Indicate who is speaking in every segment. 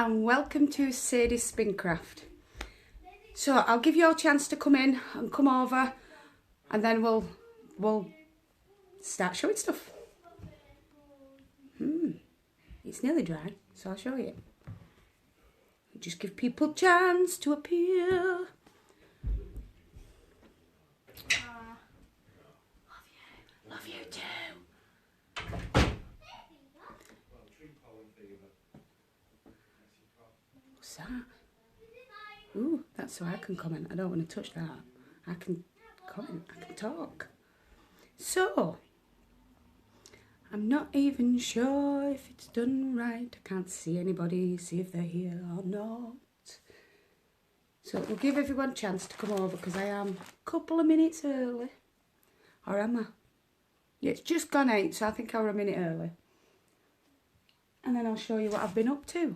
Speaker 1: and welcome to Sadie's Spincraft. So I'll give you all a chance to come in and come over, and then we'll start showing stuff. It's nearly dry, so I'll show you. Just give people a chance to appear. Love you too. What's that? Ooh, that's so I can comment. I don't want to touch that. I can comment, I can talk. So, I'm not even sure if it's done right. I can't see anybody, see if they're here or not. So we'll give everyone a chance to come over because I am a couple of minutes early. Or am I? Yeah, it's just gone 8, so I think I were a minute early. And then I'll show you what I've been up to.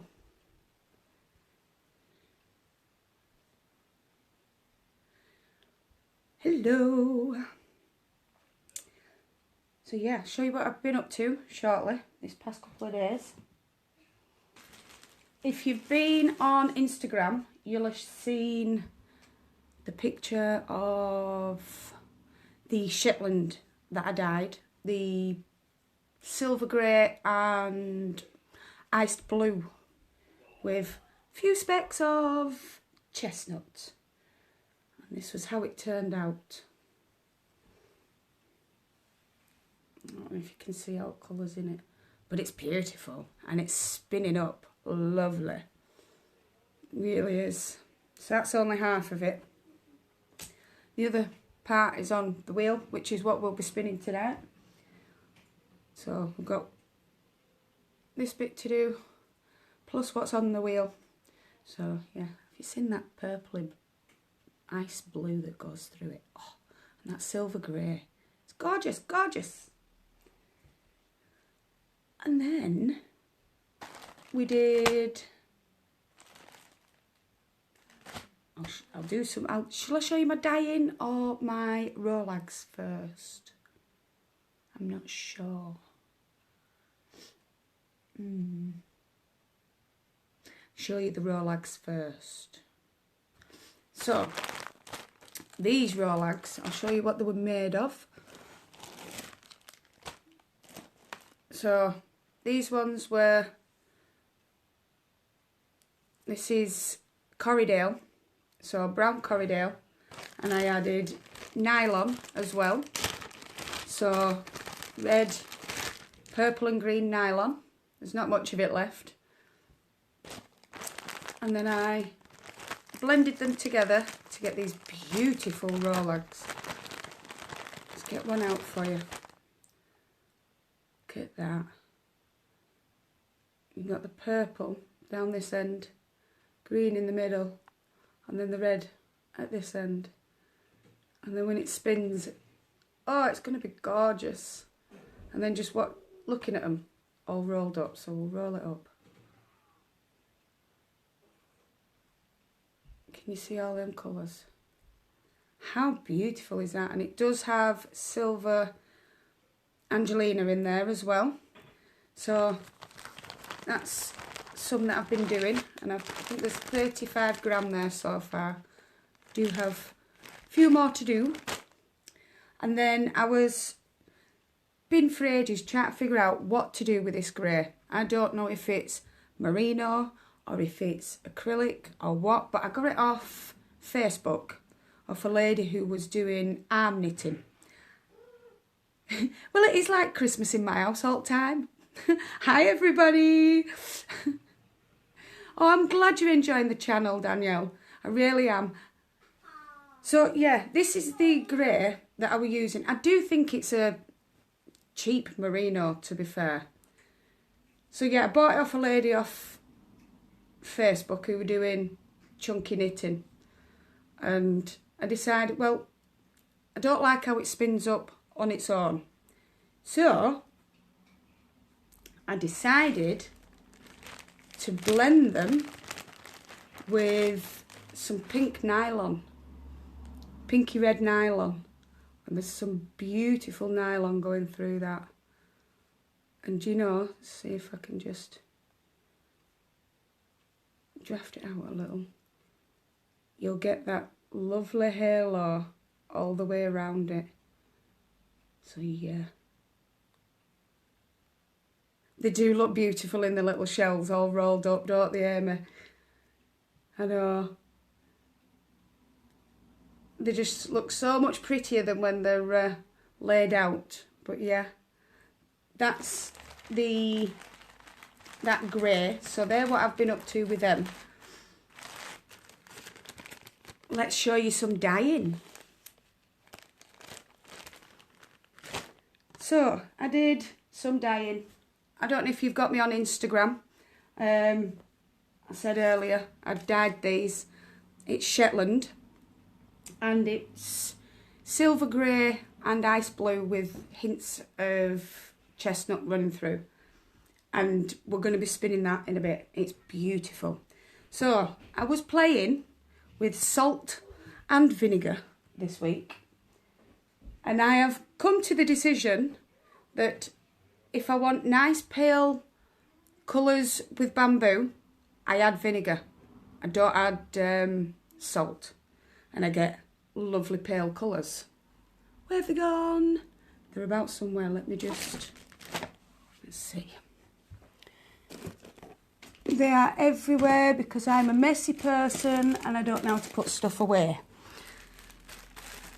Speaker 1: Hello. So yeah, I'll show you what I've been up to shortly this past couple of days. If you've been on Instagram, you'll have seen the picture of the Shetland that I dyed, the silver grey and iced blue with a few specks of chestnut. And this was how it turned out. I don't know if you can see all colours in it, but it's beautiful and it's spinning up lovely. It really is. So that's only half of it. The other part is on the wheel, which is what we'll be spinning tonight. So we've got this bit to do, plus what's on the wheel. So yeah, have you seen that purpley ice blue that goes through it? Oh, and that silver grey. It's gorgeous, gorgeous. And then we did, I'll do some, shall I show you my dyeing or my Rolags first? I'm not sure. Show you the Rolags first. So, these Rolags, I'll show you what they were made of. So, these ones were, this is Corriedale, so brown Corriedale, and I added nylon as well. So, red, purple and green nylon. There's not much of it left. And then I blended them together to get these beautiful Rolags. Let's get one out for you. Look at that. You've got the purple down this end, green in the middle, and then the red at this end. And then when it spins, oh, it's going to be gorgeous. And then just looking at them all rolled up, so we'll roll it up. Can you see all them colours? How beautiful is that? And it does have silver Angelina in there as well. So that's some that I've been doing, and I think there's 35 gram there so far. Do have a few more to do. And then I was been for ages trying to figure out what to do with this grey. I don't know if it's merino or if it's acrylic or what, but I got it off Facebook of a lady who was doing arm knitting. Well, it is like Christmas in my house all the time. Hi everybody. Oh, I'm glad you're enjoying the channel, Danielle. I really am. So yeah, this is the grey that I was using. I do think it's a cheap merino, to be fair. So yeah, I bought it off a lady off Facebook who were doing chunky knitting. And I decided, well, I don't like how it spins up on its own. So I decided to blend them with some pink nylon, pinky red nylon, and there's some beautiful nylon going through that. And you know, see if I can just draft it out a little, you'll get that lovely halo all the way around it. So yeah. They do look beautiful in the little shells all rolled up, don't they, Amy? I know. They just look so much prettier than when they're laid out. But yeah, that's that grey. So they're what I've been up to with them. Let's show you some dyeing. So I did some dyeing. I don't know if you've got me on Instagram. I said earlier I dyed these. It's Shetland. And it's silver grey and ice blue with hints of chestnut running through. And we're going to be spinning that in a bit. It's beautiful. So I was playing with salt and vinegar this week. And I have come to the decision that if I want nice pale colours with bamboo, I add vinegar. I don't add salt. And I get lovely pale colours. Where have they gone? They're about somewhere. Let's see. They are everywhere because I'm a messy person and I don't know how to put stuff away.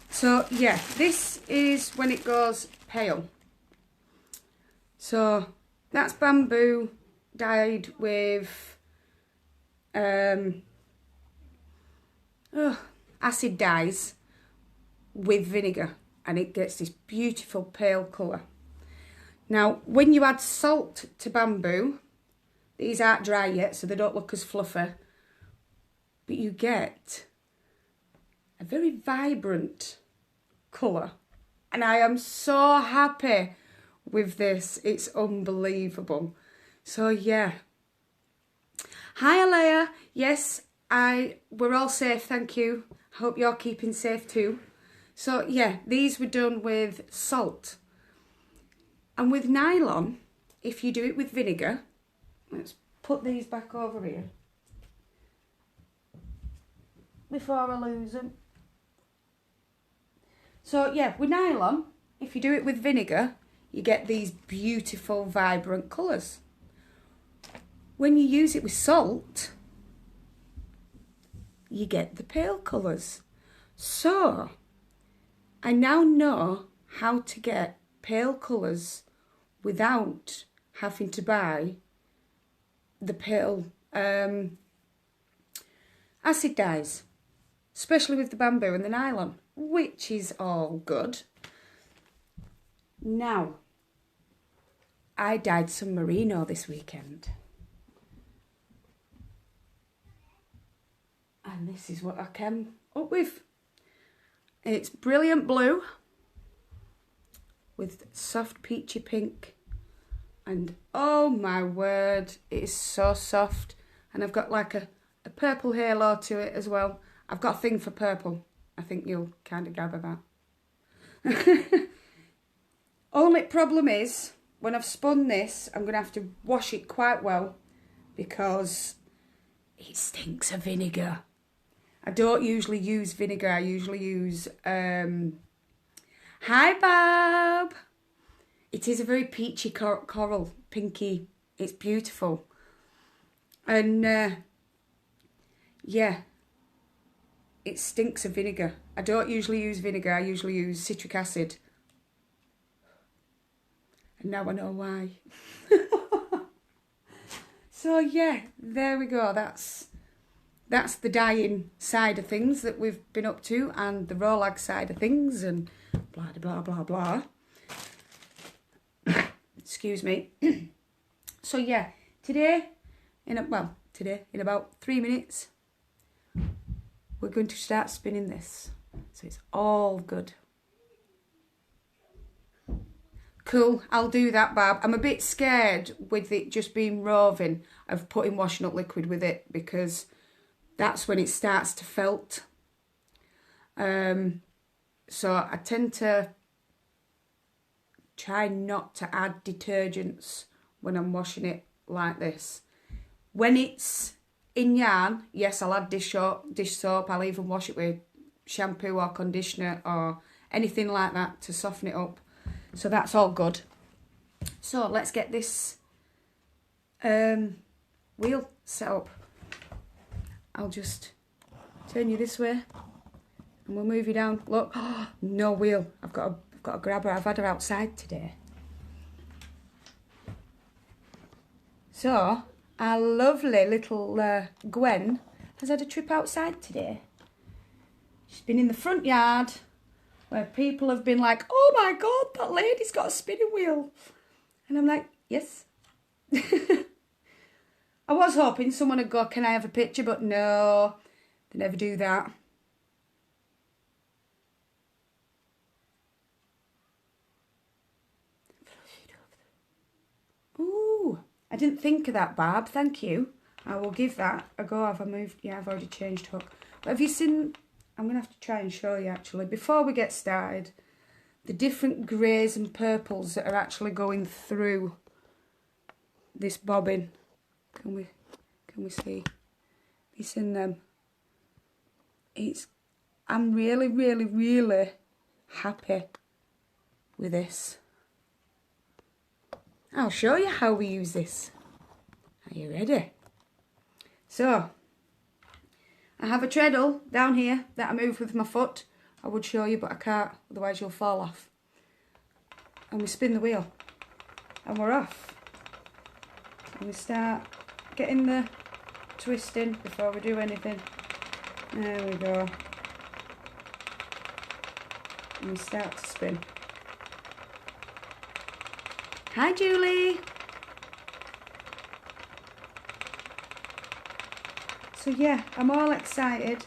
Speaker 1: So yeah, this is when it goes pale. So that's bamboo dyed with acid dyes with vinegar, and it gets this beautiful pale colour. Now, when you add salt to bamboo, these aren't dry yet, so they don't look as fluffy, but you get a very vibrant colour, and I am so happy with this. It's unbelievable. So yeah. Hi Alea. Yes, we're all safe, thank you. Hope you're keeping safe too. So yeah, these were done with salt. And with nylon, if you do it with vinegar, let's put these back over here before I lose them. So yeah, with nylon, if you do it with vinegar, you get these beautiful, vibrant colours. When you use it with salt, you get the pale colours. So, I now know how to get pale colours without having to buy the pale acid dyes, especially with the bamboo and the nylon, which is all good. Now, I dyed some merino this weekend. And this is what I came up with. It's brilliant blue with soft peachy pink. And oh my word, it is so soft. And I've got like a purple halo to it as well. I've got a thing for purple. I think you'll kind of gather that. Only problem is, when I've spun this, I'm going to have to wash it quite well because it stinks of vinegar. I don't usually use vinegar. I usually use... Hi, Bob! It is a very peachy coral, pinky. It's beautiful. And, yeah, it stinks of vinegar. I don't usually use vinegar. I usually use citric acid. And now I know why. So, yeah, there we go. That's the dyeing side of things that we've been up to, and the Rolag side of things, and blah, blah, blah, blah. Excuse me. So yeah, today, in about 3 minutes, we're going to start spinning this. So it's all good. Cool, I'll do that, Barb. I'm a bit scared with it just being roving of putting washing up liquid with it, because that's when it starts to felt. So I tend to try not to add detergents when I'm washing it like this. When it's in yarn, yes, I'll add dish soap. I'll even wash it with shampoo or conditioner or anything like that to soften it up. So that's all good. So let's get this wheel set up. I'll just turn you this way and we'll move you down. Look, oh, no wheel. I've got to grab her. I've had her outside today. So our lovely little Gwen has had a trip outside today. She's been in the front yard where people have been like, oh my God, that lady's got a spinning wheel. And I'm like, yes. I was hoping someone would go, can I have a picture? But no, they never do that. Ooh, I didn't think of that, Barb. Thank you. I will give that a go. Have I moved? Yeah, I've already changed hook. But have you seen... I'm going to have to try and show you, actually, before we get started, the different greys and purples that are actually going through this bobbin. Can we see? Have you seen them? I'm really, really, really happy with this. I'll show you how we use this. Are you ready? So, I have a treadle down here that I move with my foot. I would show you, but I can't, otherwise you'll fall off. And we spin the wheel. And we're off. And we start getting the twisting before we do anything. There we go. And we start to spin. Hi, Julie. So yeah, I'm all excited.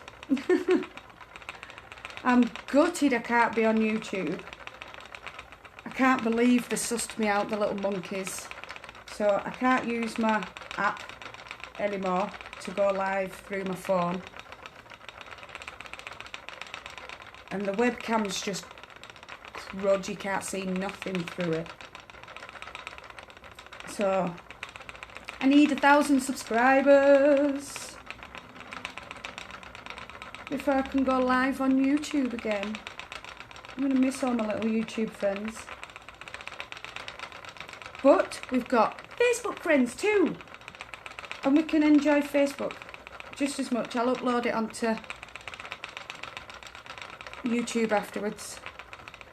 Speaker 1: I'm gutted I can't be on YouTube. I can't believe they sussed me out, the little monkeys. So I can't use my app anymore to go live through my phone. And the webcam's just crud, you can't see nothing through it. So I need 1,000 subscribers before I can go live on YouTube again. I'm going to miss all my little YouTube friends. But we've got Facebook friends too. And we can enjoy Facebook just as much. I'll upload it onto YouTube afterwards.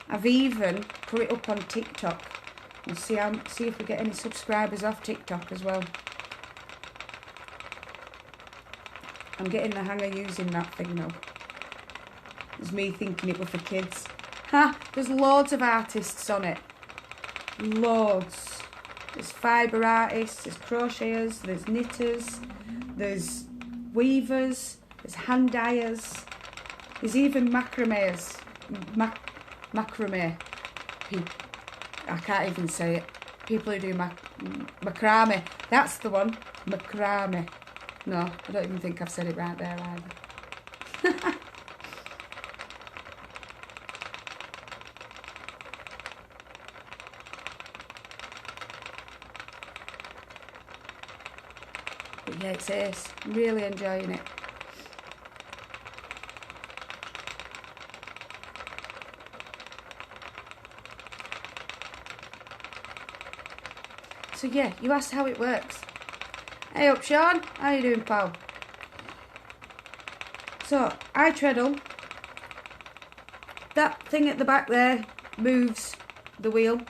Speaker 1: I've even put it up on TikTok. We'll see if we get any subscribers off TikTok as well. I'm getting the hang of using that thing now. It's me thinking it was for kids. Ha! There's loads of artists on it. Loads. There's fibre artists, there's crocheters, there's knitters, there's weavers, there's hand dyers, there's even macrameers. Macrame. I can't even say it. People who do macrame. That's the one. Macrame. No, I don't even think I've said it right there either. But yeah, it's ace. I'm really enjoying it. So yeah, you asked how it works. Hey up, Sean. How you doing, pal? So, I treadle. That thing at the back there moves the wheel.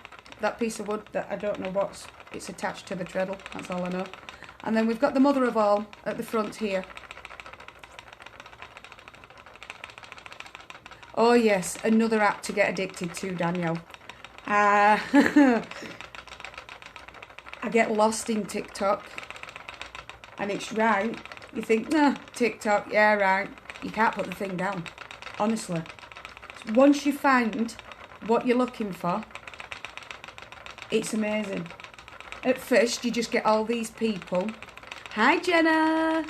Speaker 1: That piece of wood that I don't know what's... It's attached to the treadle. That's all I know. And then we've got the mother of all at the front here. Oh yes, another app to get addicted to, Danielle. I get lost in TikTok. And it's right. You think, nah, TikTok, yeah, right. You can't put the thing down. Honestly. Once you find what you're looking for, it's amazing. At first, you just get all these people. Hi, Jenna.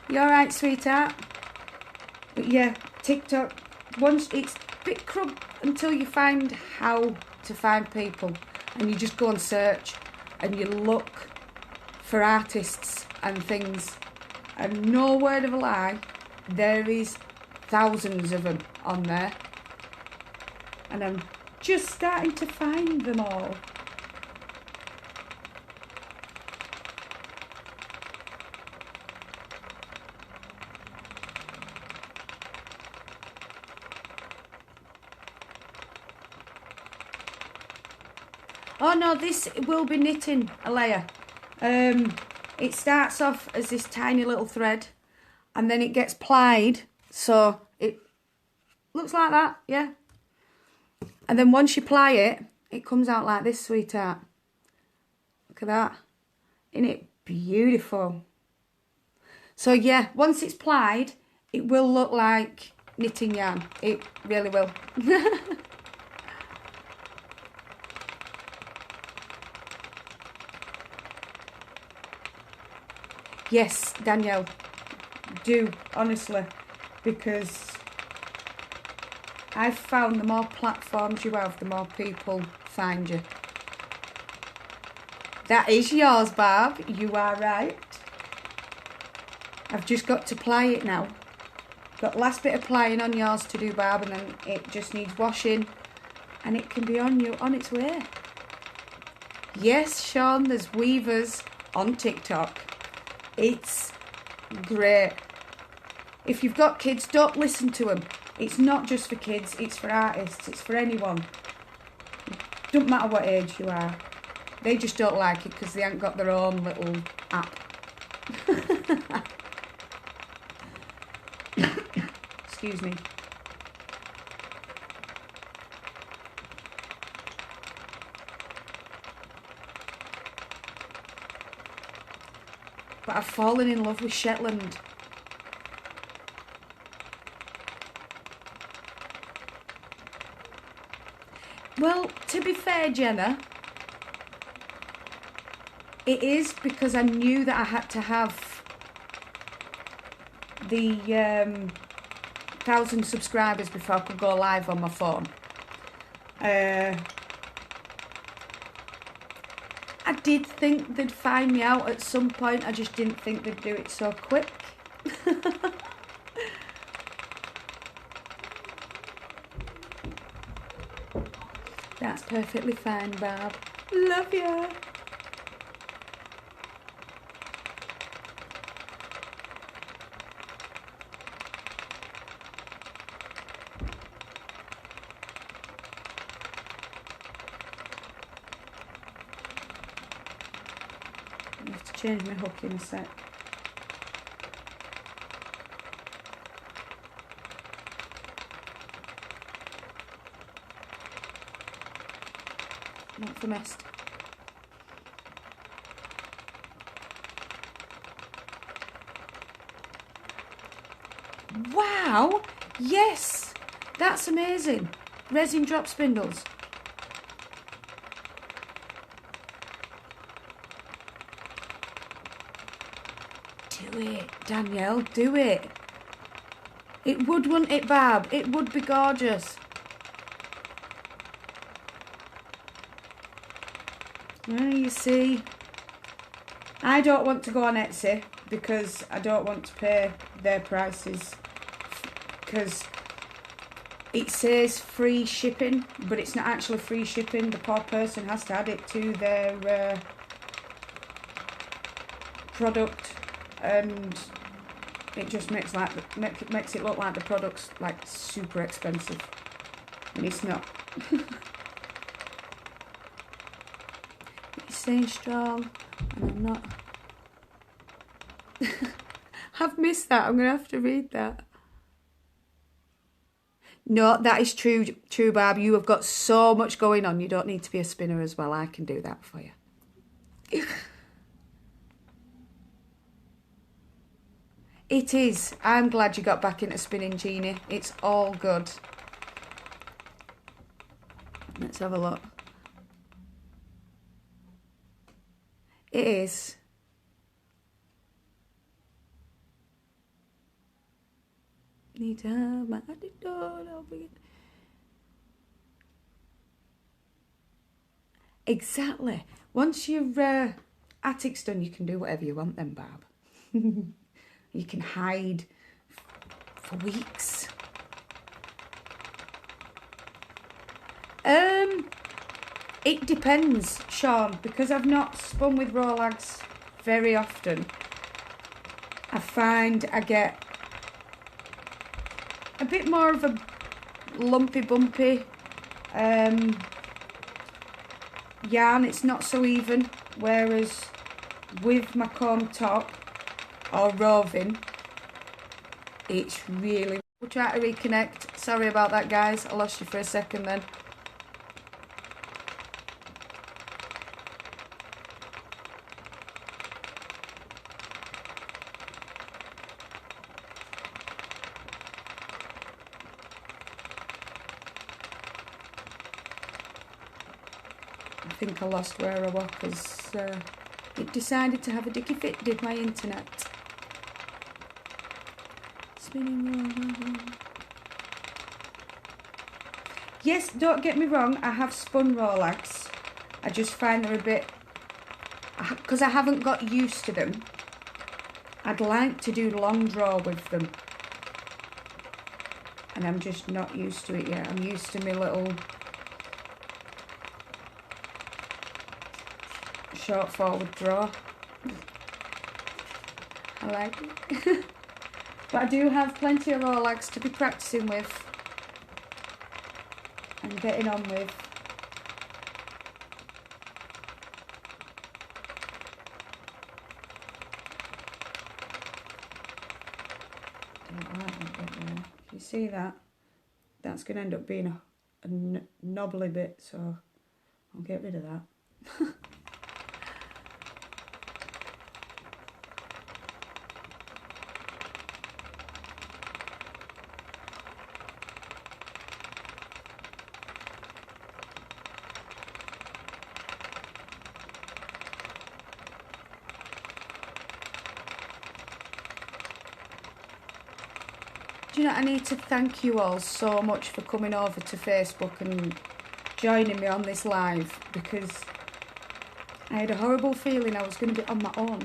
Speaker 1: You alright, sweetheart? But yeah, TikTok, once it's a bit crump until you find how to find people. and you just go and search and you look for artists and things, and no word of a lie, there is thousands of them on there, and I'm just starting to find them all. Oh no, this will be knitting, Alea. It starts off as this tiny little thread, and then it gets plied, so it looks like that, yeah. And then once you ply it, it comes out like this, sweetheart. Look at that. Isn't it beautiful? So yeah, once it's plied, it will look like knitting yarn. It really will. Yes, Danielle, do, honestly, because I've found the more platforms you have, the more people find you. That is yours, Barb. You are right. I've just got to ply it now. Got last bit of plying on yours to do, Barb, and then it just needs washing, and it can be on its way. Yes, Sean, there's weavers on TikTok. It's great. If you've got kids, don't listen to them. It's not just for kids, it's for artists, it's for anyone. Doesn't matter what age you are. They just don't like it because they haven't got their own little app. Excuse me. But I've fallen in love with Shetland. Well, to be fair, Jenna, it is because I knew that I had to have the 1,000 subscribers before I could go live on my phone. I did think they'd find me out at some point. I just didn't think they'd do it so quick. That's perfectly fine, Barb. Love you. I have to change my hook in a sec. Not for mist. Wow! Yes! That's amazing. Resin drop spindles. Do it, Danielle, do it. It would, wouldn't it, Barb? It would be gorgeous. Well, you see, I don't want to go on Etsy because I don't want to pay their prices, because it says free shipping, but it's not actually free shipping. The poor person has to add it to their product, and it just makes it look like the product's like super expensive, and it's not. It's saying strong, and I'm not. I've missed that. I'm gonna have to read that. No, that is true, Barb. You have got so much going on. You don't need to be a spinner as well. I can do that for you. It is. I'm glad you got back into spinning, Jeannie. It's all good. Let's have a look. It is. Need to have my attitude. Exactly. Once your attic's done, you can do whatever you want then, Barb. You can hide for weeks. It depends, Sean, because I've not spun with Rolex very often. I find I get a bit more of a lumpy bumpy yarn. It's not so even, whereas with my comb top or roving, it's really... We'll try to reconnect. Sorry about that, guys. I lost you for a second then. I think I lost where I was because it decided to have a dicky fit, did my internet. Spinning. Yes, don't get me wrong, I have spun Rolex. I just find they're a bit... Because I haven't got used to them. I'd like to do long draw with them. And I'm just not used to it yet. I'm used to my little... short forward draw. I like it. But I do have plenty of Rolex to be practicing with and getting on with. Don't like that bit there. You see that? That's going to end up being a knobbly bit, so I'll get rid of that. Do you know, I need to thank you all so much for coming over to Facebook and joining me on this live, because I had a horrible feeling I was going to be on my own.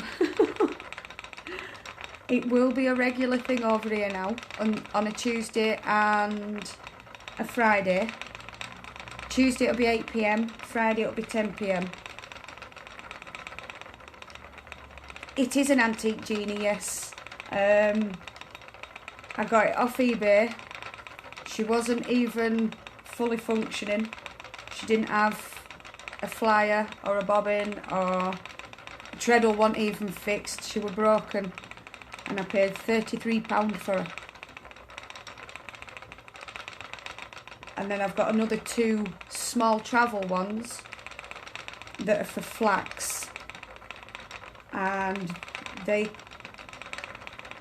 Speaker 1: It will be a regular thing over here now, on a Tuesday and a Friday. Tuesday it'll be 8 PM, Friday it'll be 10 PM. It is an antique genie, yes. I got it off eBay. She wasn't even fully functioning. She didn't have a flyer or a bobbin, or a treadle wasn't even fixed. She was broken, and I paid £33 for her. And then I've got another 2 small travel ones that are for flax, and they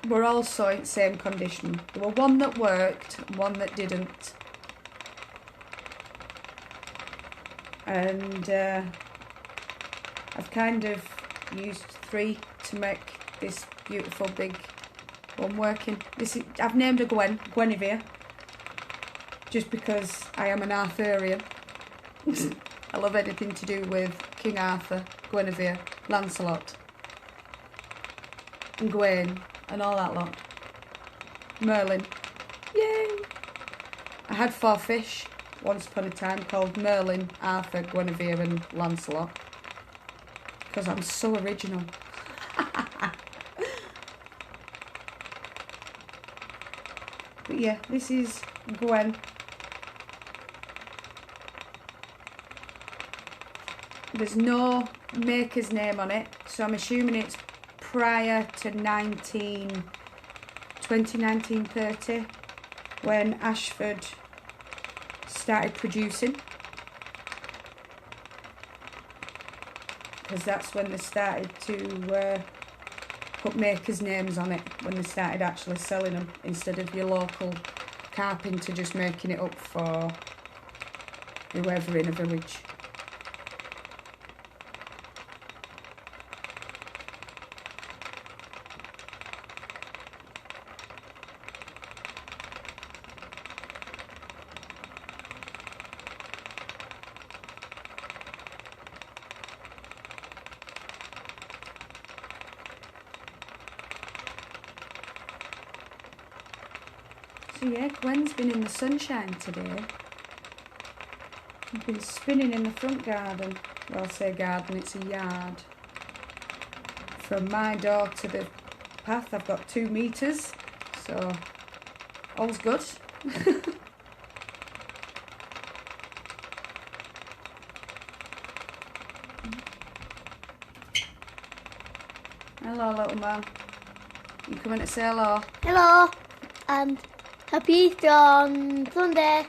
Speaker 1: were also in the same condition. There were one that worked, one that didn't. And I've kind of used 3 to make this beautiful big one working. I've named her Guinevere, just because I am an Arthurian. I love anything to do with King Arthur, Guinevere, Lancelot, and Gawain, and all that lot. Merlin. Yay! I had 4 fish once upon a time called Merlin, Arthur, Guinevere and Lancelot. Because I'm so original. But yeah, this is Gwen. There's no maker's name on it, so I'm assuming it's prior to 1930, when Ashford started producing, because that's when they started to put makers' names on it, when they started actually selling them instead of your local carpenter just making it up for whoever in a village. So yeah, Gwen's been in the sunshine today. I've been spinning in the front garden. Well, I say garden, it's a yard. From my door to the path, I've got 2 metres, so all's good. Hello, little man. You coming to say hello?
Speaker 2: Hello, and happy Easter on Sunday.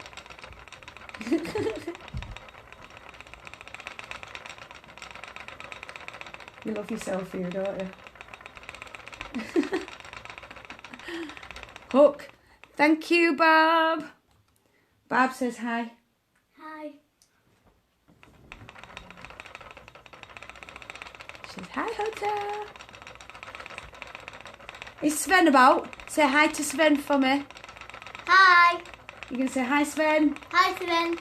Speaker 1: You love yourself here, don't you? Hook. Thank you, Barb. Barb says hi.
Speaker 2: Hi.
Speaker 1: She says hi, Hunter. Is Sven about? Say hi to Sven for me.
Speaker 2: Hi.
Speaker 1: You can say hi, Sven.
Speaker 2: Hi, Sven.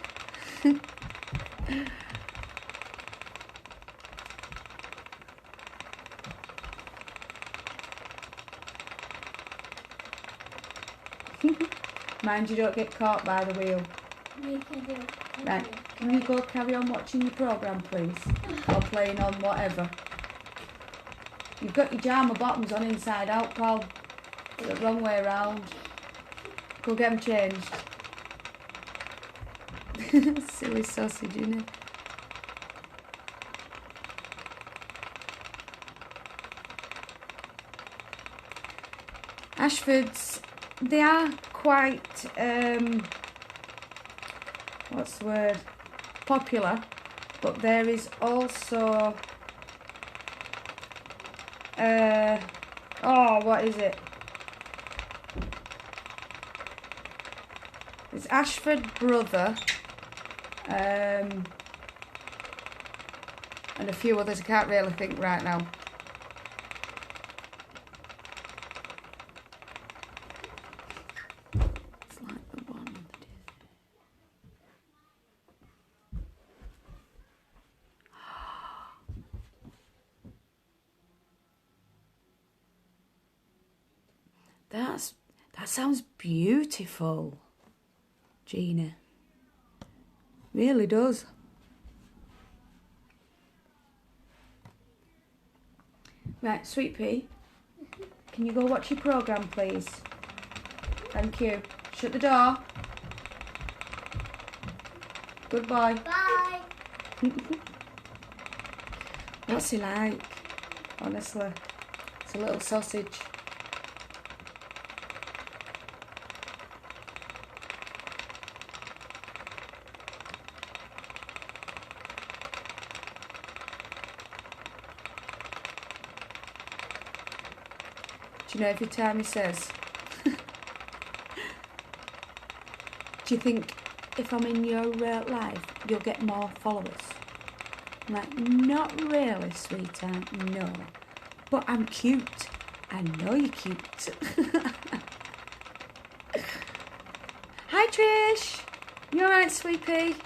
Speaker 1: Mind you don't get caught by the wheel. Right, can you go carry on watching your programme, please? Or playing on whatever. You've got your jama bottoms on inside out, pal. The wrong way around. Go get them changed. Silly sausage, innit? Ashfords, they are quite, what's the word? Popular, but there is also, what is it? There's Ashford Brother, and a few others I can't really think right now. It's like the one that is. That sounds beautiful, Gina. Really does. Right, Sweet Pea, can you go watch your programme, please? Thank you. Shut the door. Goodbye.
Speaker 2: Bye.
Speaker 1: What's he like? Honestly, it's a little sausage. Do you know every time he says, do you think if I'm in your life, you'll get more followers? I'm like, not really, sweetheart, no. But I'm cute. I know you're cute. Hi, Trish. You alright, Sweet Pea?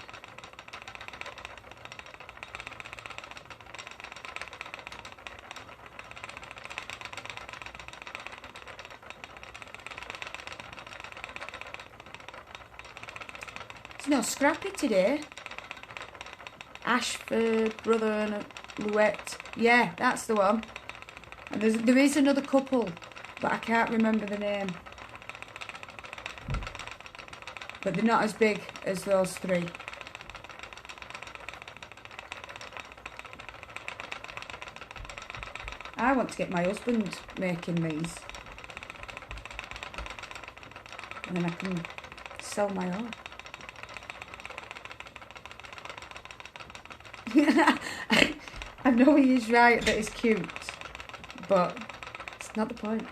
Speaker 1: It's no Scrappy today. Ashford, Brother and Louette. Yeah, that's the one. And there is another couple, but I can't remember the name. But they're not as big as those 3. I want to get my husband making these. And then I can sell my own. I know he is right that he's cute, but it's not the point.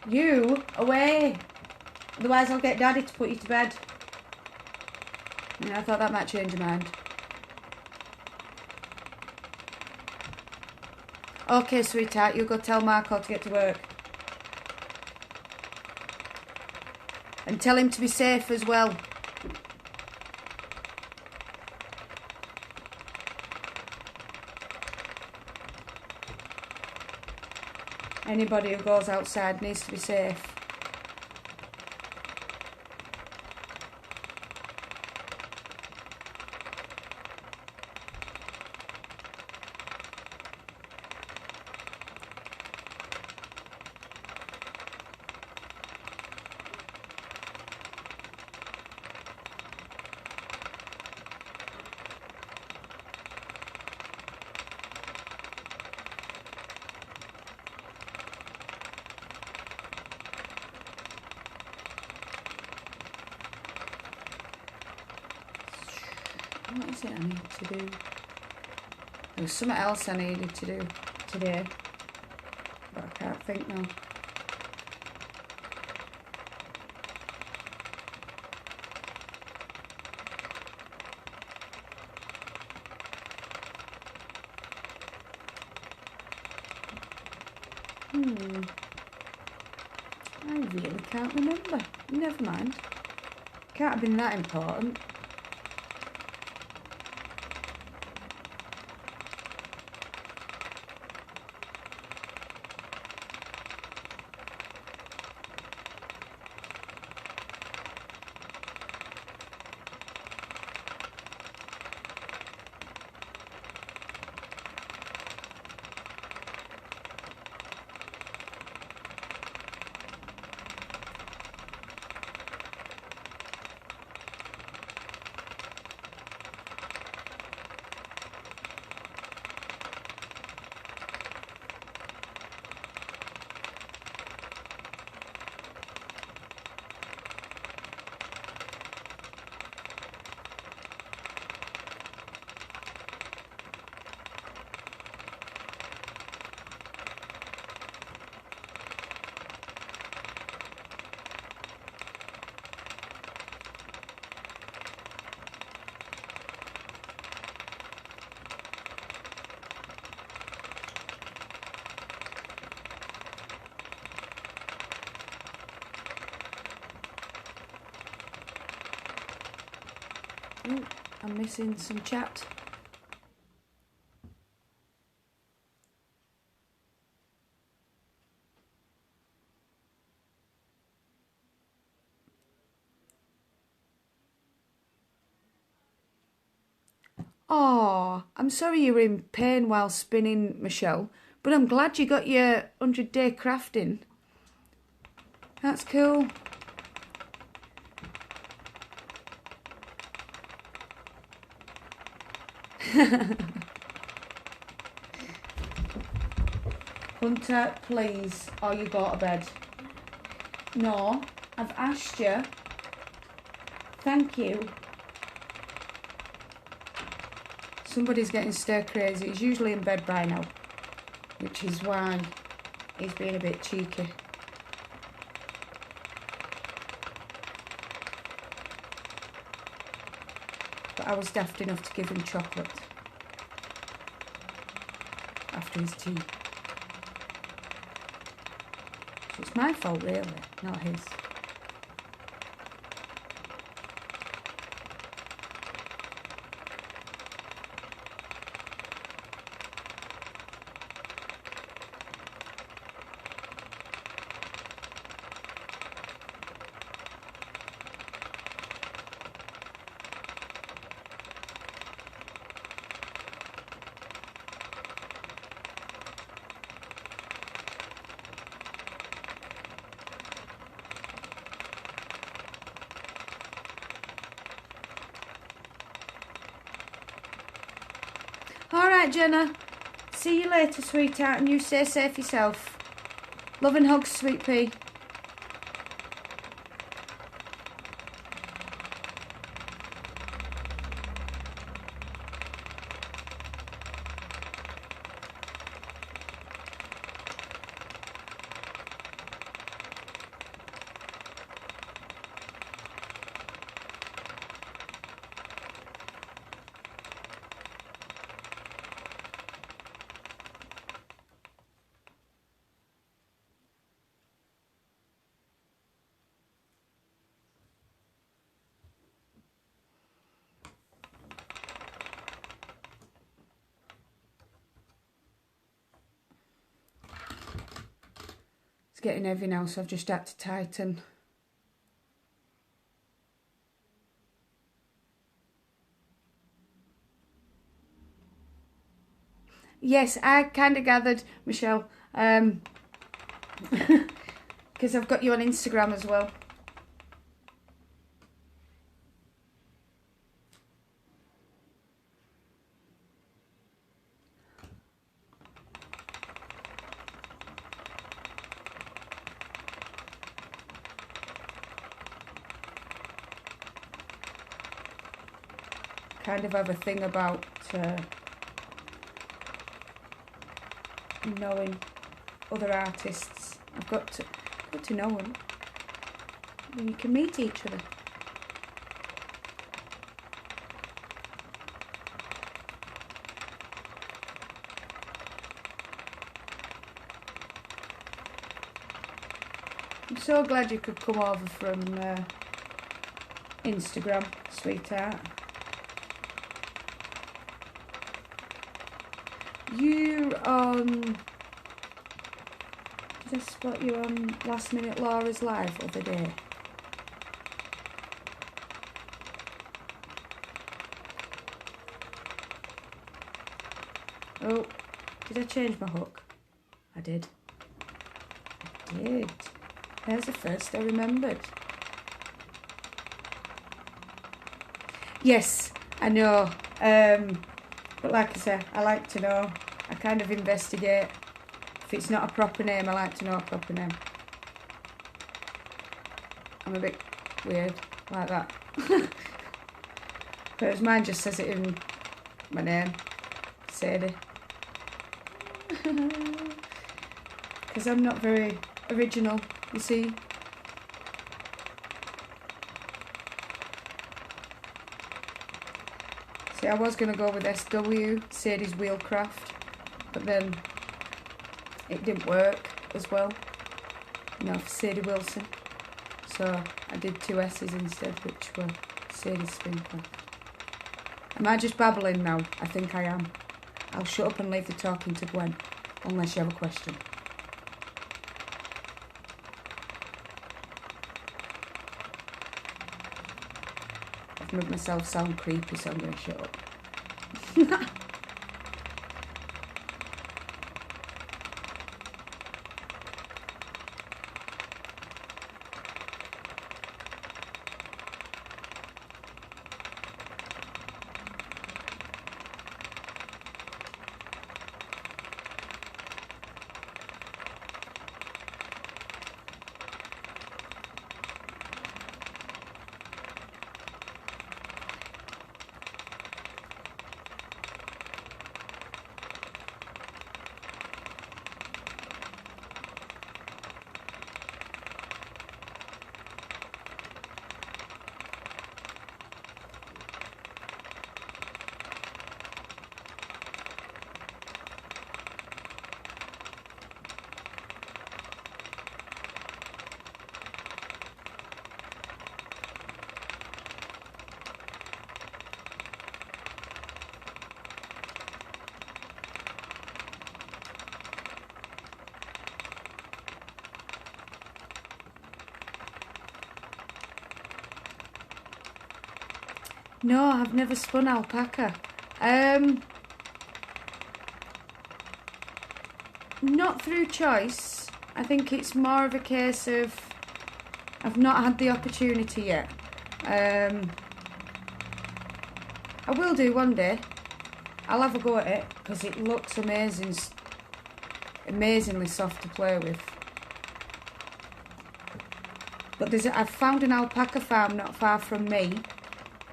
Speaker 1: You, away! Otherwise I'll get Daddy to put you to bed. Yeah, I thought that might change your mind. Okay, sweetheart, you go tell Marco to get to work. And tell him to be safe as well. Anybody who goes outside needs to be safe. What is it I need to do? There was something else I needed to do today, but I can't think now. I really can't remember. Never mind. Can't have been that important. Oh, I'm missing some chat. Oh, I'm sorry you were in pain while spinning, Michelle, but I'm glad you got your 100-day crafting. That's cool. Hunter, please, or you go to bed. No, I've asked you. Thank you. Somebody's getting stir crazy. He's usually in bed by now, which is why he's being a bit cheeky. But I was daft enough to give him chocolate after his tea. So it's my fault really, not his. All right, Jenna. See you later, sweetheart, and you stay safe yourself. Love and hugs, sweet pea. It's getting heavy now, so I've just had to tighten. Yes, I kind of gathered, Michelle, because I've got you on Instagram as well. kind of have a thing about knowing other artists. I've got to know them. Then you can meet each other. I'm so glad you could come over from Instagram, sweetheart. You're on... Did I spot you on Last Minute Laura's live the other day? Oh, did I change my hook? I did. I did. There's the first I remembered. Yes, I know. But like I said, I like to know. I kind of investigate. If it's not a proper name, I like to know a proper name. I'm a bit weird like that. Whereas mine just says it in my name, Sadie. Because I'm not very original, you see. See, I was going to go with SW, Sadie's Wheelcraft, but then it didn't work as well, you know, for Sadie Wilson. So I did 2 S's instead, which were Sadie's Spincraft. Am I just babbling now? I think I am. I'll shut up and leave the talking to Gwen, unless you have a question. I've made myself sound creepy, so I'm going to shut up. No, I've never spun alpaca. Not through choice. I think it's more of a case of I've not had the opportunity yet. I will do one day. I'll have a go at it because it looks amazing, amazingly soft to play with. But I've found an alpaca farm not far from me,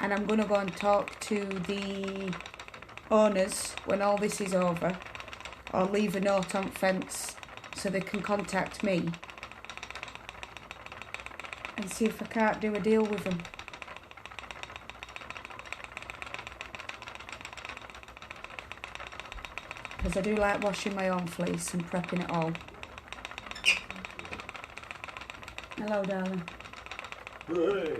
Speaker 1: and I'm going to go and talk to the owners when all this is over, or leave a note on fence so they can contact me and see if I can't do a deal with them. Because I do like washing my own fleece and prepping it all. Hello, darling.
Speaker 3: Hey.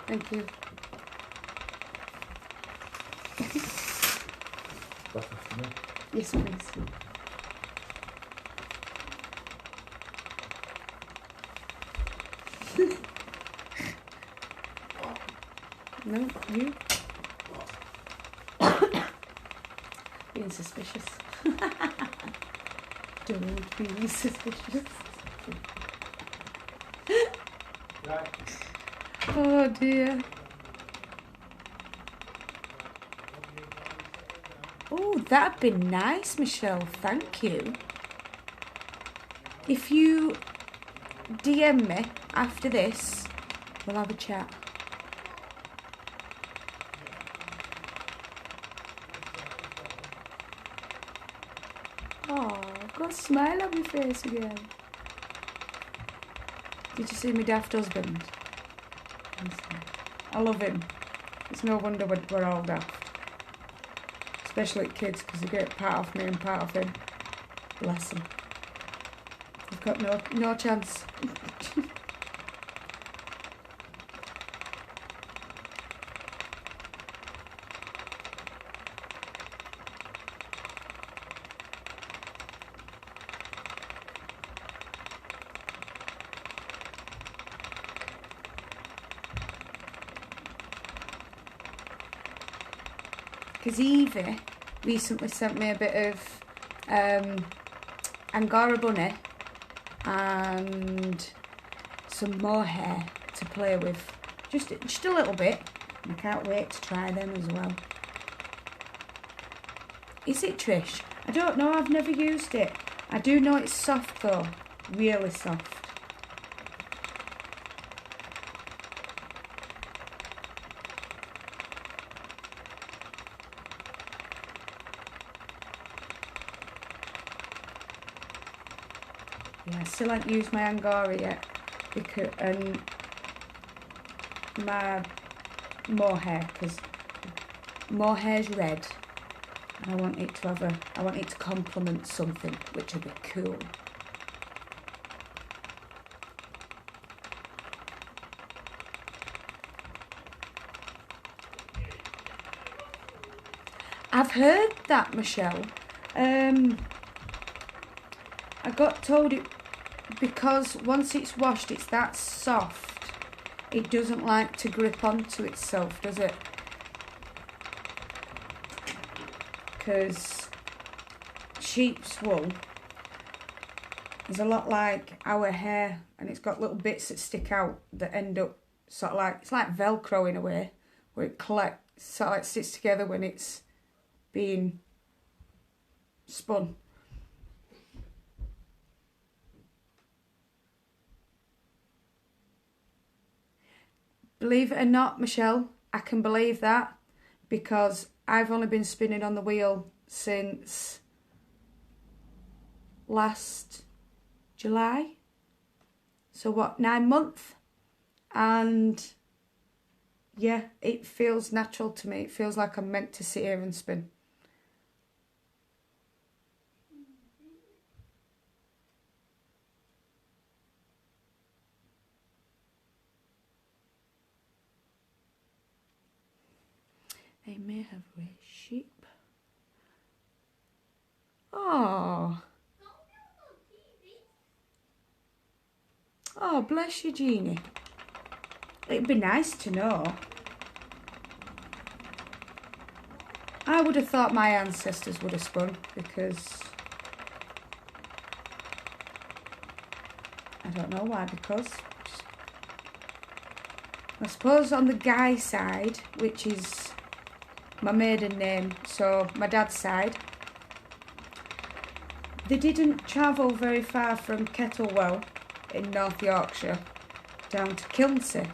Speaker 1: Thank you. Yes, please. No, you? Being suspicious. Don't be suspicious.
Speaker 3: Right.
Speaker 1: Oh dear. Oh, that'd be nice, Michelle. Thank you. If you DM me after this We'll have a chat. Oh, got a smile on my face again. Did you see my daft husband? I love him. It's no wonder we're all daft. Especially kids, because they get part of me and part of him. Bless them. I've got no chance. Because Evie recently sent me a bit of Angora bunny and some more hair to play with. Just a little bit. I can't wait to try them as well. Is it Trish? I don't know, I've never used it. I do know it's soft though. Really soft. Yeah, I still haven't used my Angora yet because my mohair, because mohair's red and I want it to complement something which will be cool. I've heard that, Michelle. I got told it because once it's washed, it's that soft. It doesn't like to grip onto itself, does it? Because sheep's wool is a lot like our hair, and it's got little bits that stick out that end up sort of like, it's like Velcro in a way, where it sort of like sits together when it's being spun. Believe it or not, Michelle, I can believe that because I've only been spinning on the wheel since last July. So what, 9 months? And yeah, it feels natural to me. It feels like I'm meant to sit here and spin. They may have raised sheep. Oh. Oh, bless you, Jeannie. It'd be nice to know. I would have thought my ancestors would have spun because I don't know why, because I suppose on the Guy side, which is my maiden name, so my dad's side, they didn't travel very far from Kettlewell in North Yorkshire down to Kilnsey,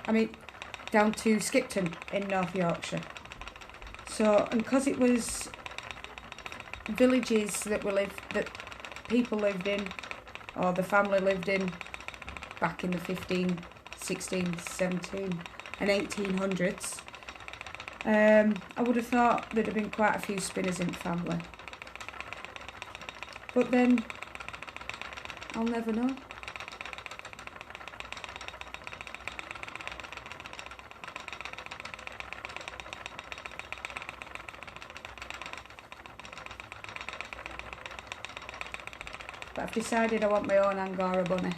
Speaker 1: down to Skipton in North Yorkshire. So, and because it was villages that people lived in, or the family lived in back in the 15, 16, 17 and 1800s, I would have thought there'd have been quite a few spinners in the family. But then, I'll never know. But I've decided I want my own Angora bunny.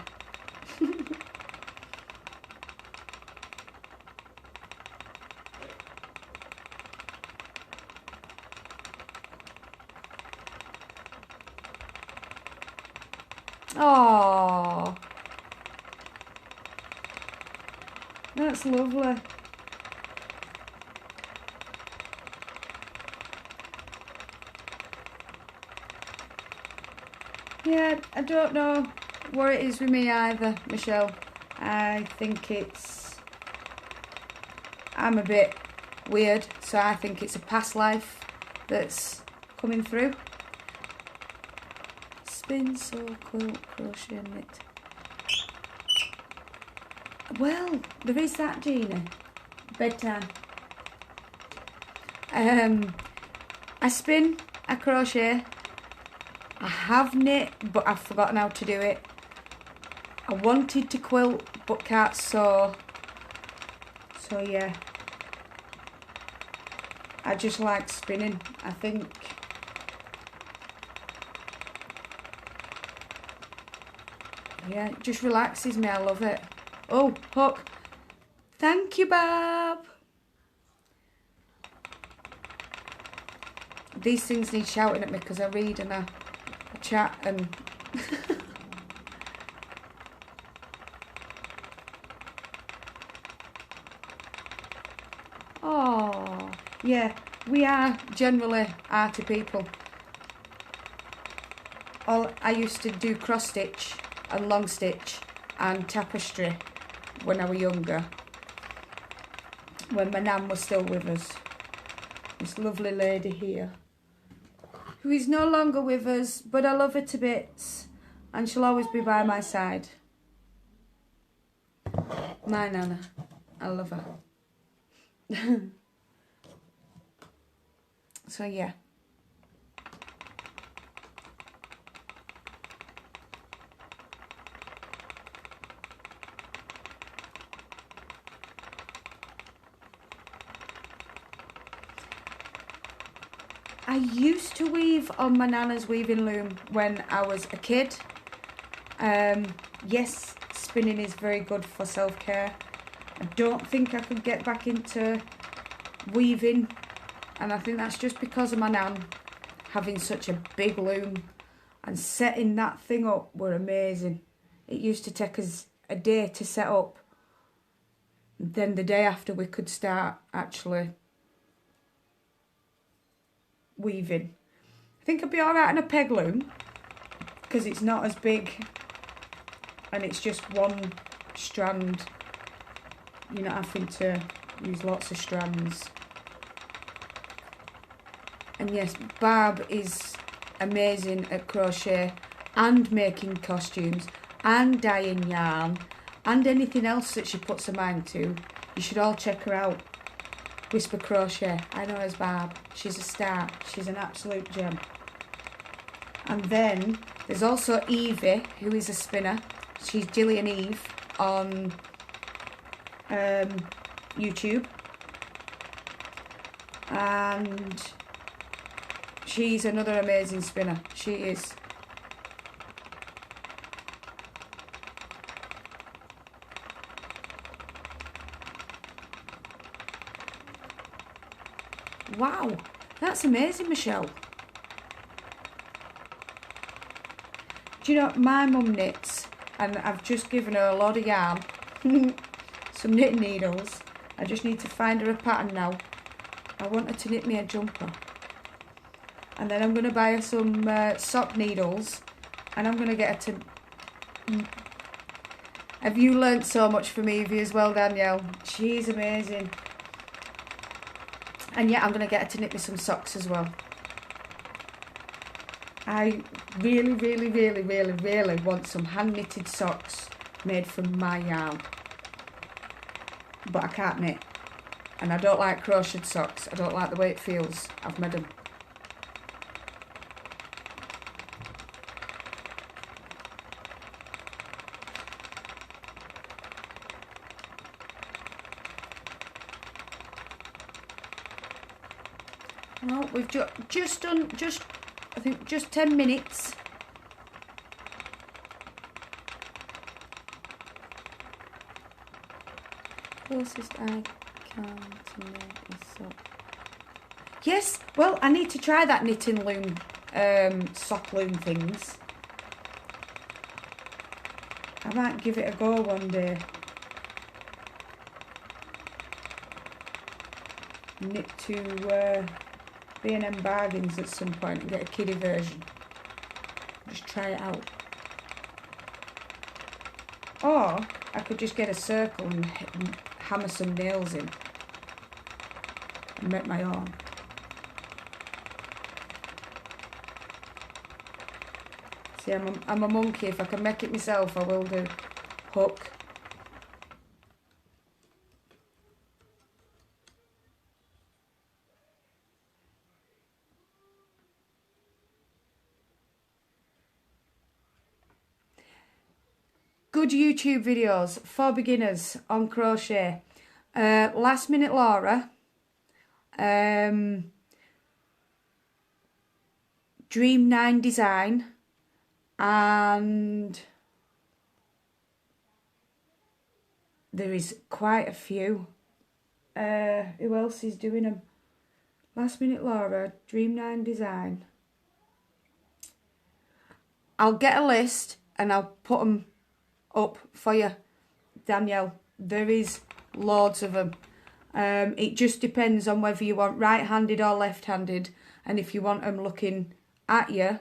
Speaker 1: Oh, that's lovely. Yeah, I don't know what it is with me either, Michelle. I think it's I'm a bit weird, so I think it's a past life that's coming through. Spin, sew, quilt, crochet, knit. Well, there is that, Gina. Bedtime. I spin, I crochet, I have knit, but I've forgotten how to do it. I wanted to quilt, but can't sew. So yeah, I just like spinning, I think. Yeah, it just relaxes me, I love it. Oh, hook. Thank you, Bob. These things need shouting at me because I read and I chat and... Oh, yeah, we are generally arty people. I used to do cross stitch and long stitch and tapestry when I was younger, when my nan was still with us. This lovely lady here, who is no longer with us, but I love her to bits and she'll always be by my side. My Nana, I love her. So yeah. I used to weave on my Nana's weaving loom when I was a kid. Yes, spinning is very good for self-care. I don't think I could get back into weaving, and I think that's just because of my nan having such a big loom, and setting that thing up were amazing. It used to take us a day to set up, then the day after we could start actually weaving. I think I'd be alright on a peg loom because it's not as big and it's just one strand. You're not having to use lots of strands. And yes, Barb is amazing at crochet and making costumes and dyeing yarn and anything else that she puts her mind to. You should all check her out. Whisper Crochet. I know as Barb. She's a star. She's an absolute gem. And then there's also Evie, who is a spinner. She's Gillian Eve on YouTube, and she's another amazing spinner. She is. Wow, that's amazing, Michelle. Do you know, my mum knits, and I've just given her a lot of yarn. Some knitting needles. I just need to find her a pattern now. I want her to knit me a jumper. And then I'm going to buy her some sock needles. And I'm going to get her to... Have you learnt so much from Evie as well, Danielle? She's amazing. And yeah, I'm going to get her to knit me some socks as well. I really, really, really, really, really want some hand-knitted socks made from my yarn. But I can't knit. And I don't like crocheted socks. I don't like the way it feels. I've made them. Well, we've just done, I think, just 10 minutes. Closest I can to knit is sock. Yes, well, I need to try that knitting loom, sock loom things. I might give it a go one day. Knit to B&M Bargains at some point and get a kiddie version. Just try it out. Or I could just get a circle and hammer some nails in. and make my own. See, I'm a monkey. If I can make it myself, I will do. Hook. Good YouTube videos for beginners on crochet. Last Minute Laura. Dream 9 Design. And there is quite a few. Who else is doing them? Last Minute Laura, Dream 9 Design. I'll get a list and I'll put them up for you, Danielle. There is loads of them. It just depends on whether you want right-handed or left-handed, and if you want them looking at you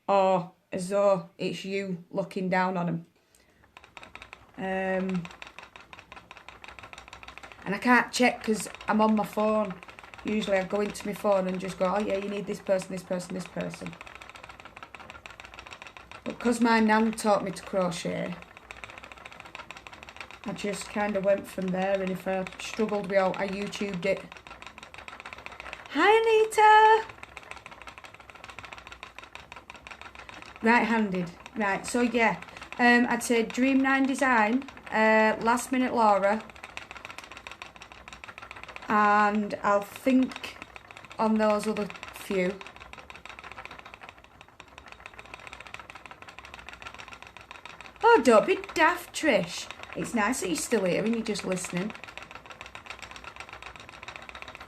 Speaker 1: or as though it's you looking down on them. And I can't check because I'm on my phone. Usually I go into my phone and just go, oh yeah, you need this person, this person, this person. But because my nan taught me to crochet, I just kind of went from there, and if I struggled with out, I YouTubed it. Hi Anita! Right-handed. Right, so yeah, I'd say Dream 9 Design, Last Minute Laura, and I'll think on those other few. Oh, don't be daft, Trish. It's nice that you're still here and you're just listening.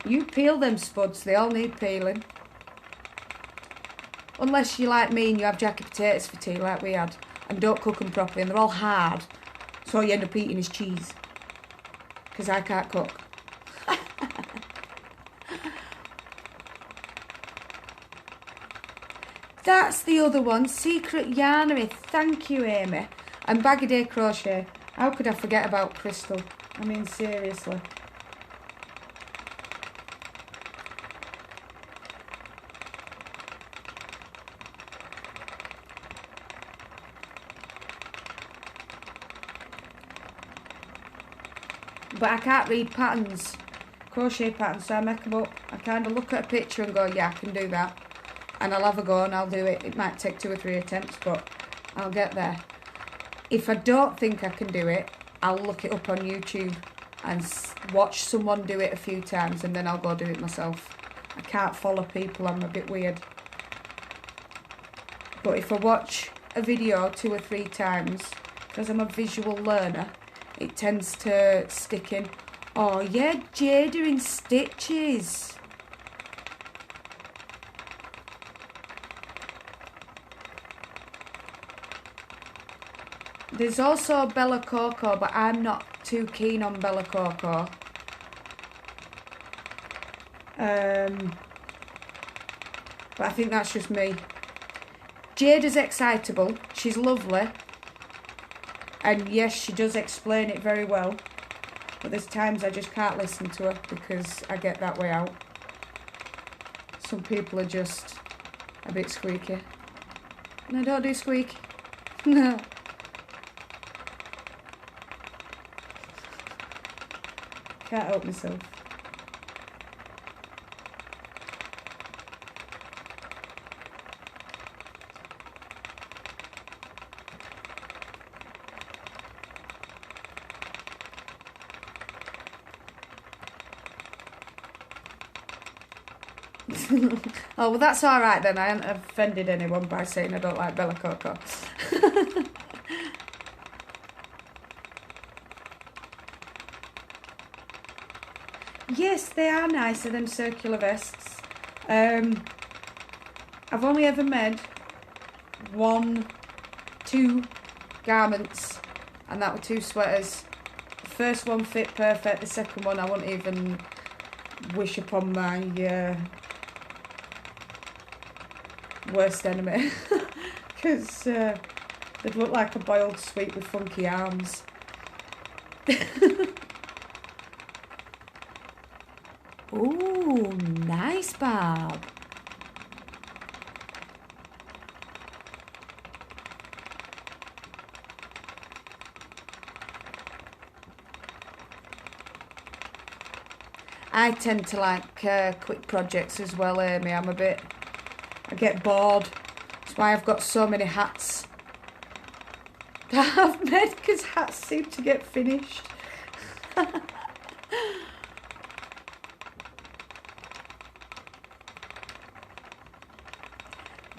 Speaker 1: You peel them spuds, they all need peeling. Unless you're like me and you have jacket potatoes for tea like we had and don't cook them properly and they're all hard. So all you end up eating is cheese. Because I can't cook. That's the other one. Secret Yarnery. Thank you, Amy. And Bag a Day Crochet. How could I forget about Crystal? I mean, seriously. But I can't read patterns, crochet patterns, so I make them up. I kind of look at a picture and go, yeah, I can do that. And I'll have a go and I'll do it. It might take 2 or 3 attempts, but I'll get there. If I don't think I can do it, I'll look it up on YouTube and watch someone do it a few times, and then I'll go do it myself. I can't follow people, I'm a bit weird. But if I watch a video 2 or 3 times, because I'm a visual learner, it tends to stick in. Oh yeah, Jada in stitches. There's also Bella Coco, but I'm not too keen on Bella Coco. But I think that's just me. Jada's excitable. She's lovely. And yes, she does explain it very well. But there's times I just can't listen to her because I get that way out. Some people are just a bit squeaky. No, don't do squeak. No. Can't help myself. Oh, well, that's all right then. I haven't offended anyone by saying I don't like Bella Coco. Yes, they are nicer than circular vests. I've only ever made 2 garments, and that were 2 sweaters. The first one fit perfect. The second one I wouldn't even wish upon my worst enemy, because they'd look like a boiled sweet with funky arms. Oh, nice, Bob. I tend to like quick projects as well, Amy. I get bored. That's why I've got so many hats that I've made, because hats seem to get finished.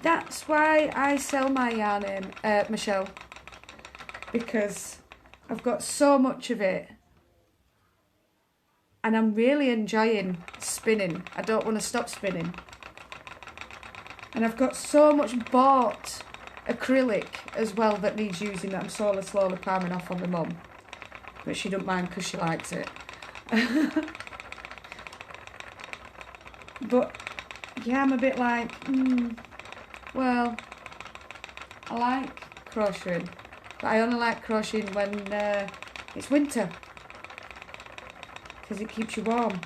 Speaker 1: That's why I sell my yarn, Michelle, because I've got so much of it and I'm really enjoying spinning. I don't want to stop spinning. And I've got so much bought acrylic as well that needs using that I'm slowly palming off on the mum. But she don't mind because she likes it. But yeah, I'm a bit like, well, I like crocheting, but I only like crocheting when it's winter, because it keeps you warm.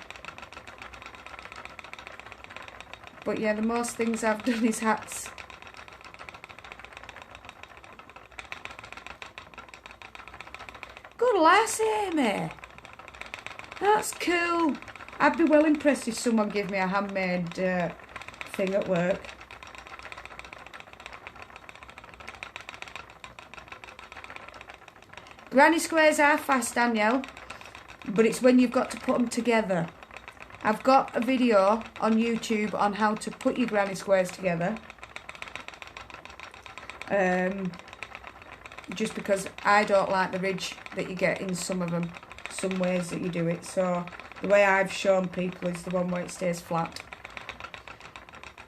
Speaker 1: But yeah, the most things I've done is hats. Good lass, Amy. That's cool. I'd be well impressed if someone gave me a handmade thing at work. Granny squares are fast, Danielle, but it's when you've got to put them together. I've got a video on YouTube on how to put your granny squares together. Just because I don't like the ridge that you get in some of them, some ways that you do it. So the way I've shown people is the one where it stays flat.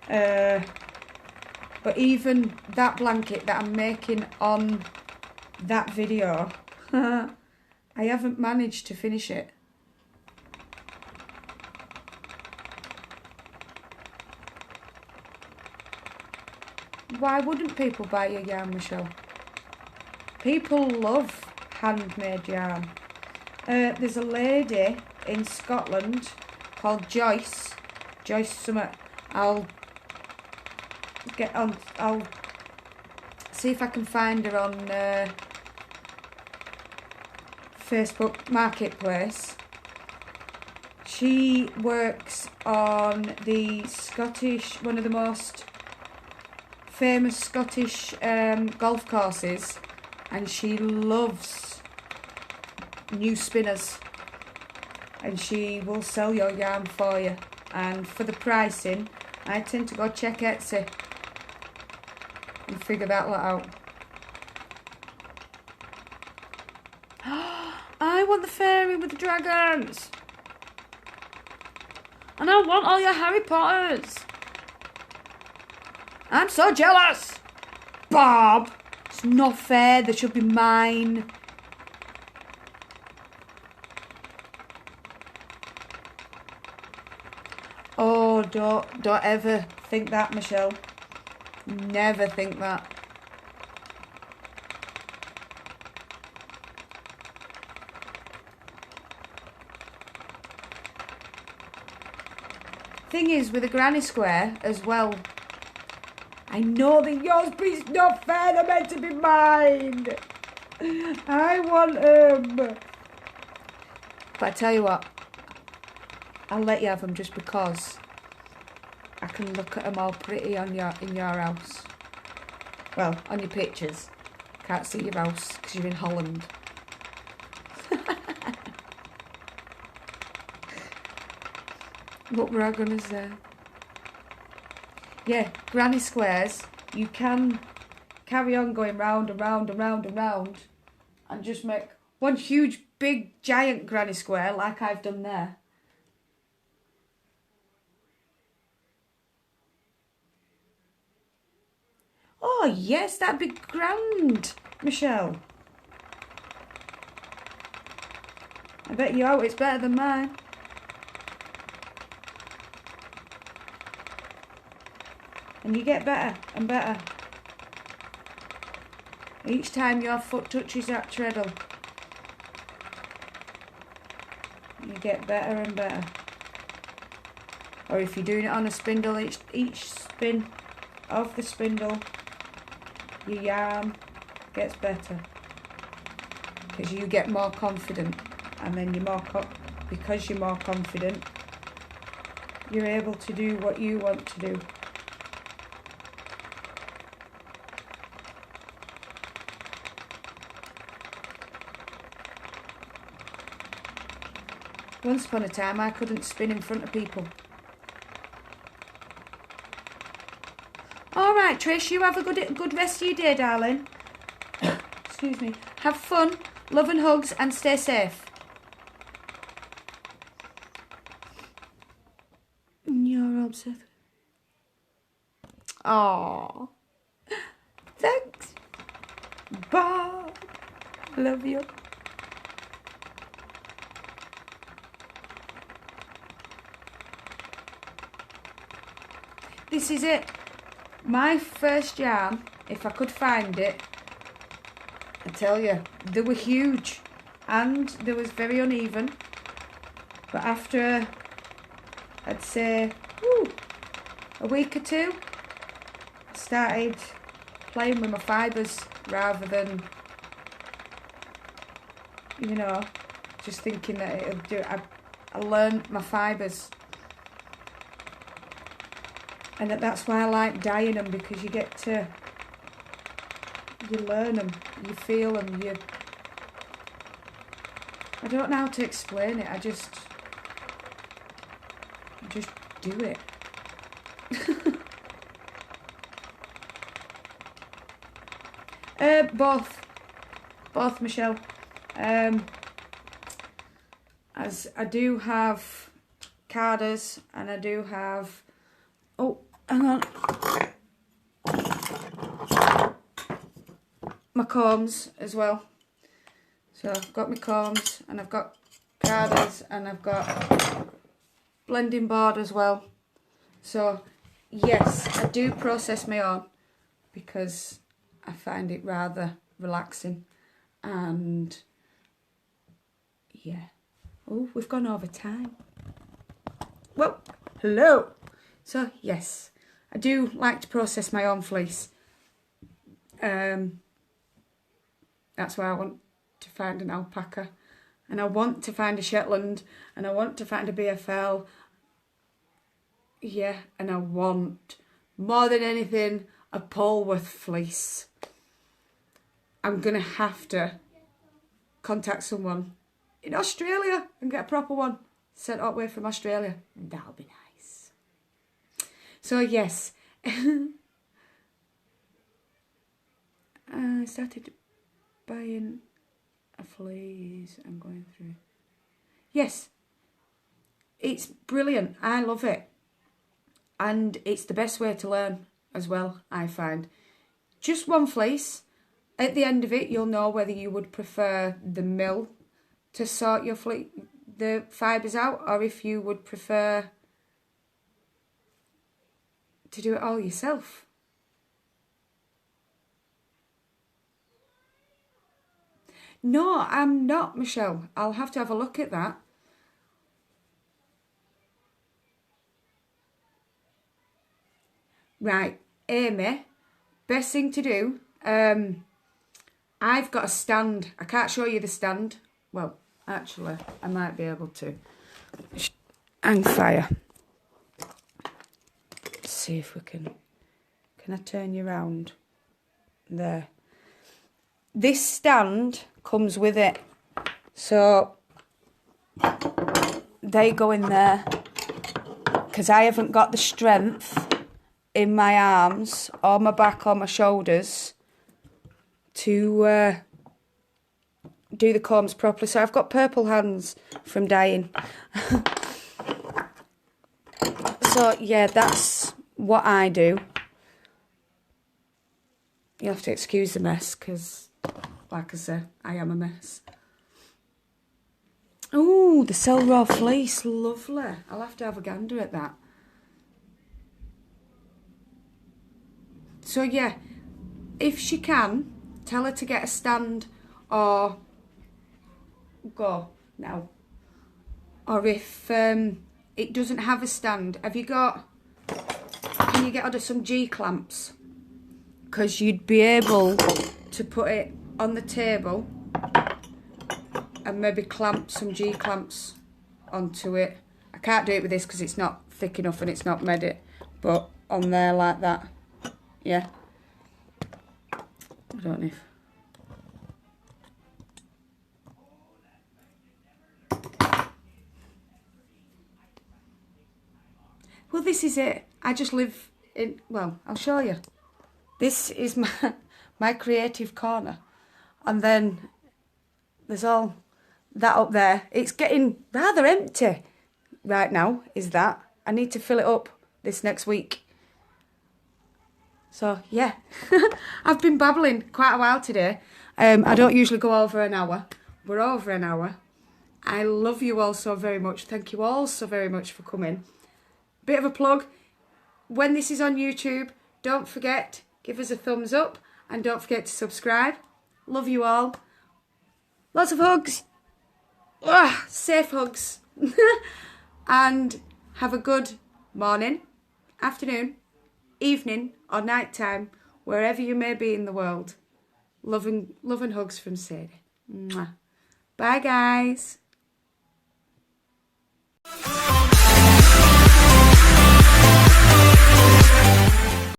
Speaker 1: But even that blanket that I'm making on that video, I haven't managed to finish it. Why wouldn't people buy your yarn, Michelle? People love handmade yarn. There's a lady in Scotland called Joyce Summit. I'll see if I can find her on Facebook Marketplace. She works on the Scottish, one of the most famous Scottish golf courses, and she loves new spinners, and she will sell your yarn for you. And for the pricing, I tend to go check Etsy and figure that lot out. I want the fairy with the dragons, and I want all your Harry Potters. I'm so jealous. Bob, it's not fair. They should be mine. Oh, don't ever think that, Michelle. Never think that. Thing is, with a granny square as well, I know that yours, but it's not fair. They're meant to be mine. I want them. But I tell you what, I'll let you have them just because I can look at them all pretty on in your house. Well, on your pictures. Can't see your house because you're in Holland. What were I going to say? Yeah, granny squares, you can carry on going round and round and round and round and just make one huge, big, giant granny square like I've done there. Oh, yes, that'd be grand, Michelle. I bet you it's better than mine. And you get better and better. Each time your foot touches that treadle, you get better and better. or if you're doing it on a spindle, each spin of the spindle, your yarn gets better because you get more confident, and then because you're more confident, you're able to do what you want to do. Once upon a time, I couldn't spin in front of people. All right, Trish, you have a good rest of your day, darling. Excuse me. Have fun, love and hugs, and stay safe. You're obsessed. Oh, thanks, Bob. Love you. This is it. My first yarn, if I could find it, I tell you, they were huge and they was very uneven. But after, I'd say, a week or two, I started playing with my fibres rather than, you know, just thinking that it'll do it. I learned my fibres. And that's why I like dyeing them, because you get to, you learn them, you feel them, I don't know how to explain it, I just do it. Both, Michelle. As I do have carders, and I do have, oh, hang on, my combs as well. So I've got my combs, and I've got carders, and I've got blending board as well. So yes, I do process my own because I find it rather relaxing. And yeah, oh, we've gone over time. Well, hello. So yes, I do like to process my own fleece. That's why I want to find an alpaca, and I want to find a Shetland, and I want to find a BFL. Yeah, and I want, more than anything, a Polworth fleece. I'm going to have to contact someone in Australia and get a proper one sent all the way from Australia. That'll be nice. So yes, I started buying a fleece and going through. Yes, it's brilliant. I love it. And it's the best way to learn as well, I find. Just one fleece. At the end of it, you'll know whether you would prefer the mill to sort your the fibres out, or if you would prefer to do it all yourself. No, I'm not, Michelle. I'll have to have a look at that. Right, Amy, best thing to do, I've got a stand. I can't show you the stand. Well, actually, I might be able to. Hang fire. Let's see if we can I turn you round? There. This stand comes with it. So, they go in there. Because I haven't got the strength in my arms or my back or my shoulders to do the combs properly. So I've got purple hands from dyeing. So yeah, that's what I do. You have to excuse the mess because, like I said, I am a mess. Oh, the Selraw fleece, lovely. I'll have to have a gander at that. So yeah, if she can, tell her to get a stand or go now. Or if it doesn't have a stand. Have you got, can you get hold of some G-clamps? Because you'd be able to put it on the table and maybe clamp some G-clamps onto it. I can't do it with this because it's not thick enough and it's not made it, but on there like that, yeah. I don't know if... Well, this is it. I just live in... Well, I'll show you. This is my creative corner. And then there's all that up there. It's getting rather empty right now, is that. I need to fill it up this next week. So, yeah. I've been babbling quite a while today. I don't usually go over an hour. We're over an hour. I love you all so very much. Thank you all so very much for coming. Bit of a plug. When this is on YouTube, don't forget, give us a thumbs up. And don't forget to subscribe. Love you all. Lots of hugs. Safe hugs. And have a good morning, afternoon, evening or night time, wherever you may be in the world. Love and hugs from Sadie. Mwah. Bye guys.